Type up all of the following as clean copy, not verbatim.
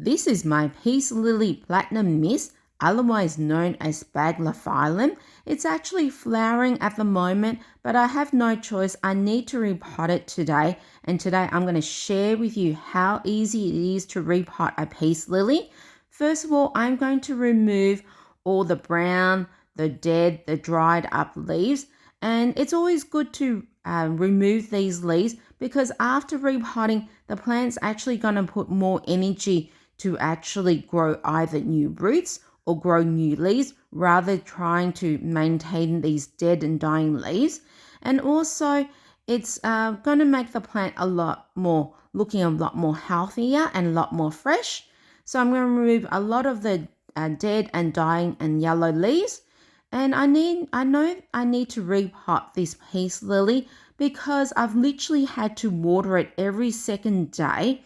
This is my Peace Lily Platinum Mist, otherwise known as Baglaphyllum. It's actually flowering at the moment, but I have no choice. I need to repot it today, and today I'm going to share with you how easy it is to repot a peace lily. First of all, I'm going to remove all the brown, the dead, the dried up leaves, and it's always good to remove these leaves because after repotting, the plant's actually going to put more energy to actually grow either new roots or grow new leaves rather trying to maintain these dead and dying leaves. And also it's going to make the plant looking a lot more healthier and a lot more fresh. So I'm going to remove a lot of the dead and dying and yellow leaves. And I know I need to repot this peace lily because I've literally had to water it every second day.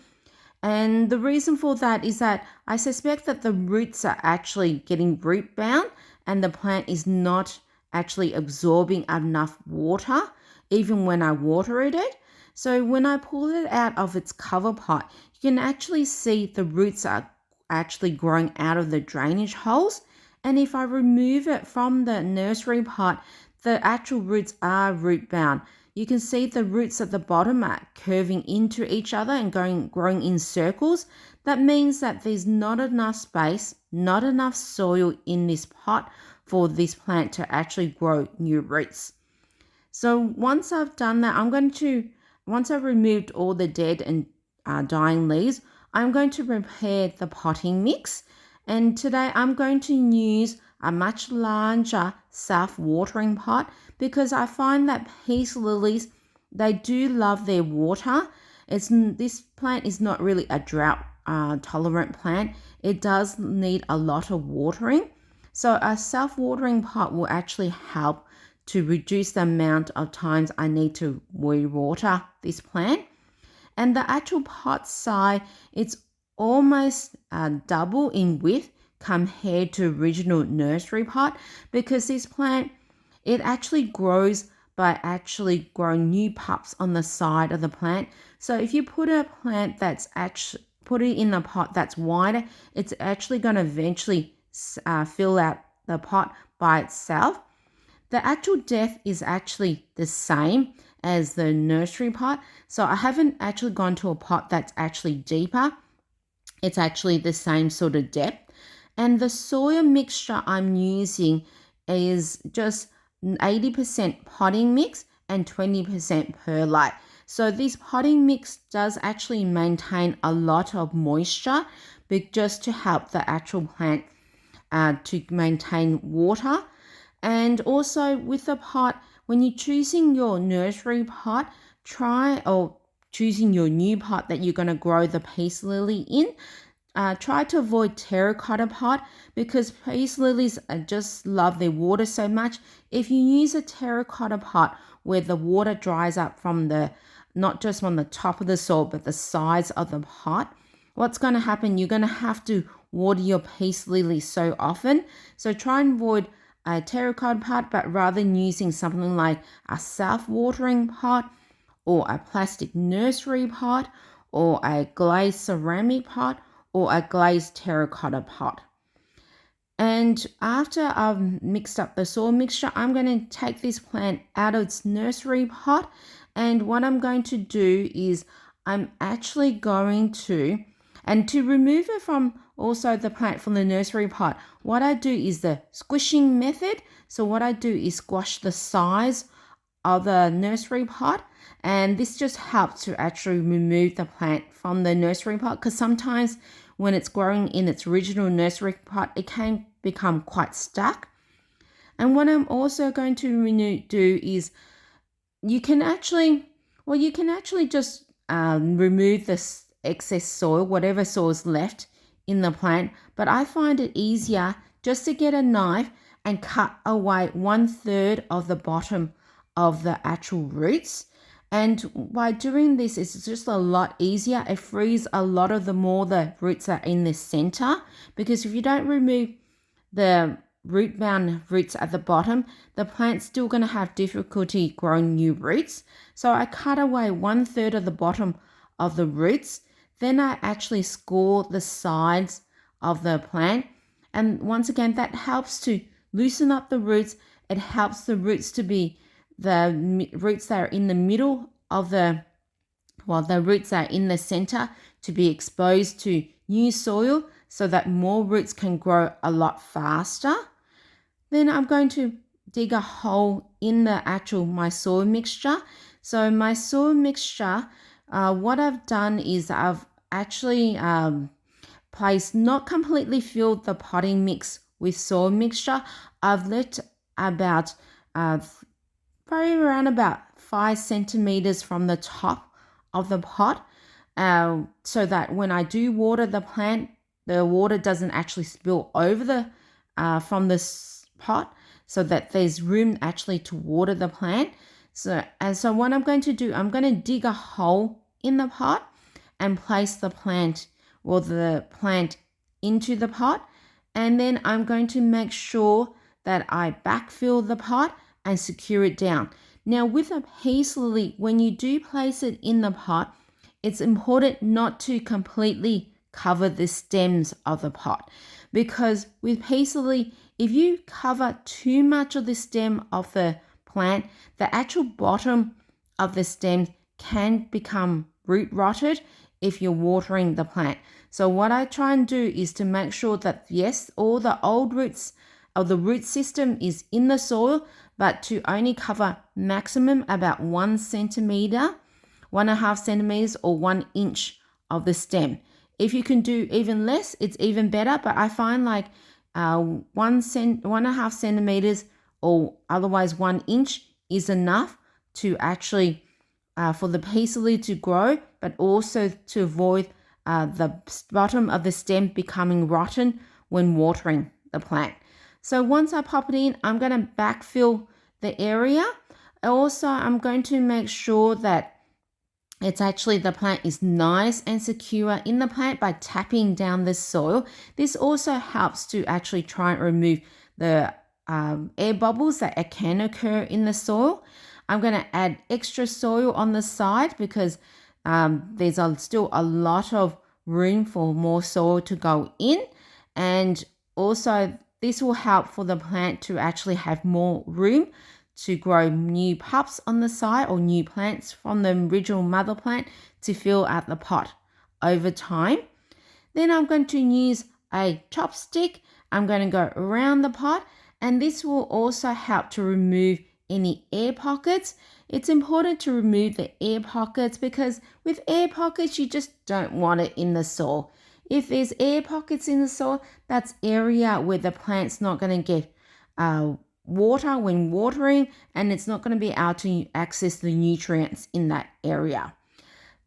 And the reason for that is that I suspect that the roots are actually getting root bound and the plant is not actually absorbing enough water even when I water it. So when I pull it out of its cover pot, you can actually see the roots are actually growing out of the drainage holes. And if I remove it from the nursery pot, the actual roots are root bound. You can see the roots at the bottom are curving into each other and growing in circles. That means that there's not enough space, not enough soil in this pot for this plant to actually grow new roots. So once I've done that, once I've removed all the dead and dying leaves, I'm going to prepare the potting mix. And today I'm going to use a much larger self-watering pot because I find that peace lilies, they do love their water. This plant is not really a drought tolerant plant. It does need a lot of watering. So a self-watering pot will actually help to reduce the amount of times I need to water this plant. And the actual pot size, it's almost double in width compared to original nursery pot because this plant, it actually grows by actually growing new pups on the side of the plant. So if you put a plant put it in a pot that's wider, it's actually going to eventually fill out the pot by itself. The actual depth is actually the same as the nursery pot. So I haven't actually gone to a pot that's actually deeper. It's actually the same sort of depth. And the soil mixture I'm using is just 80% potting mix and 20% perlite. So this potting mix does actually maintain a lot of moisture, but just to help the actual plant to maintain water. And also with the pot, when you're choosing your nursery pot, choosing your new pot that you're going to grow the peace lily in, try to avoid terracotta pot because peace lilies just love their water so much. If you use a terracotta pot where the water dries up from not just on the top of the soil, but the sides of the pot, what's going to happen, you're going to have to water your peace lilies so often. So try and avoid a terracotta pot, but rather than using something like a self-watering pot or a plastic nursery pot or a glazed ceramic pot or a glazed terracotta pot. And after I've mixed up the soil mixture, I'm going to take this plant out of its nursery pot. And what I'm going to do is I'm actually going to remove it from also the plant from the nursery pot, what I do is the squishing method. So what I do is squash the sides of the nursery pot, and this just helps to actually remove the plant from the nursery pot because sometimes when it's growing in its original nursery pot, it can become quite stuck. And what I'm also going to do is you can actually just remove this excess soil, whatever soil is left in the plant, but I find it easier just to get a knife and cut away 1/3 of the bottom of the actual roots. And by doing this, it's just a lot easier. It frees a lot of the roots are in the center, because if you don't remove the root bound roots at the bottom, the plant's still going to have difficulty growing new roots. So I cut away 1/3 of the bottom of the roots. Then I actually score the sides of the plant. And once again, that helps to loosen up the roots. It helps the roots to be the roots that are in the middle of the roots that are in the center to be exposed to new soil so that more roots can grow a lot faster. Then I'm going to dig a hole in my soil mixture. So my soil mixture, what I've done is I've actually placed, not completely filled the potting mix with soil mixture. I've let about probably around about 5 centimeters from the top of the pot, so that when I do water the plant, the water doesn't actually spill over from this pot, so that there's room actually to water the plant. So what I'm going to do, I'm going to dig a hole in the pot and place the plant into the pot, and then I'm going to make sure that I backfill the pot and secure it down. Now with a peace lily, when you do place it in the pot, it's important not to completely cover the stems of the pot, because with peace lily, if you cover too much of the stem of the plant, the actual bottom of the stem can become root rotted if you're watering the plant. So what I try and do is to make sure that yes, all the old roots of the root system is in the soil, but to only cover maximum about 1 centimeter, 1.5 centimeters, or 1 inch of the stem. If you can do even less, it's even better, but I find like 1.5 centimeters or otherwise 1 inch is enough to actually for the peace lily to grow, but also to avoid the bottom of the stem becoming rotten when watering the plant. So once I pop it in, I'm going to backfill the area. Also, I'm going to make sure that the plant is nice and secure in the plant by tapping down the soil. This also helps to actually try and remove the air bubbles that can occur in the soil. I'm going to add extra soil on the side because there's still a lot of room for more soil to go in, and also this will help for the plant to actually have more room to grow new pups on the side or new plants from the original mother plant to fill out the pot over time. Then I'm going to use a chopstick. I'm going to go around the pot, and this will also help to remove any air pockets. It's important to remove the air pockets because with air pockets, you just don't want it in the soil. If there's air pockets in the soil, that's area where the plant's not going to get water when watering, and it's not going to be able to access the nutrients in that area.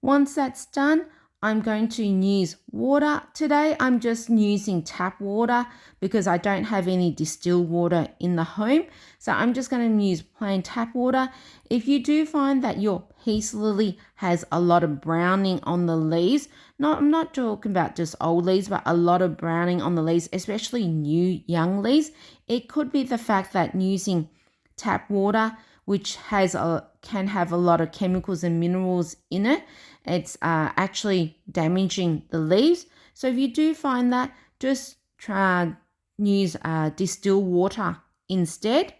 Once that's done, I'm going to use water. Today, I'm just using tap water because I don't have any distilled water in the home. So I'm just going to use plain tap water. If you do find that your peace lily has a lot of browning on the leaves, I'm not talking about just old leaves, but a lot of browning on the leaves, especially new young leaves, it could be the fact that using tap water, which can have a lot of chemicals and minerals in it, it's actually damaging the leaves. So if you do find that, just try use distilled water instead.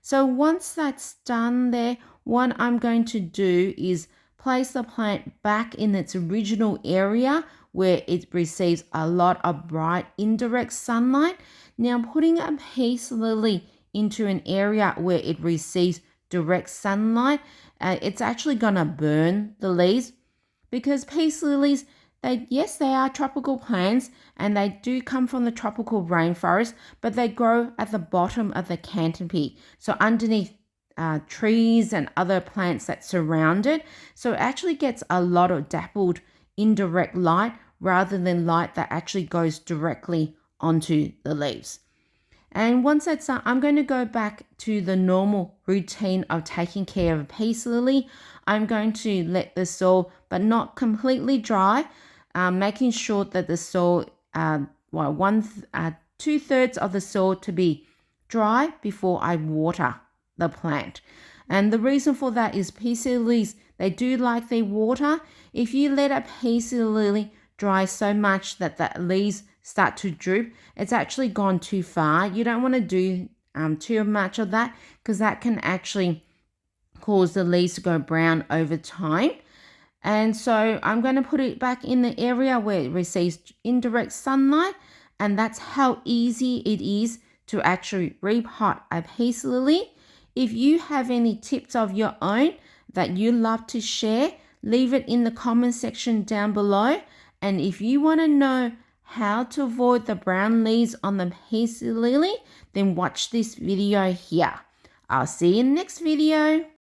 So once that's done there, what I'm going to do is place the plant back in its original area where it receives a lot of bright indirect sunlight. Now putting a peace lily into an area where it receives direct sunlight, it's actually going to burn the leaves, because peace lilies, they are tropical plants and they do come from the tropical rainforest, but they grow at the bottom of the canopy, so underneath trees and other plants that surround it. So it actually gets a lot of dappled indirect light rather than light that actually goes directly onto the leaves. And once that's done, I'm going to go back to the normal routine of taking care of a peace lily. I'm going to let the soil, but not completely dry, making sure that the soil, 2/3 of the soil to be dry before I water the plant. And the reason for that is peace lilies, they do like their water. If you let a peace lily dry so much that the leaves start to droop, it's actually gone too far. You don't want to do too much of that, because that can actually cause the leaves to go brown over time. And so I'm going to put it back in the area where it receives indirect sunlight, and that's how easy it is to actually repot a peace lily. If you have any tips of your own that you love to share, leave it in the comment section down below. And if you want to know how to avoid the brown leaves on the peace lily, then watch this video here. I'll see you in the next video.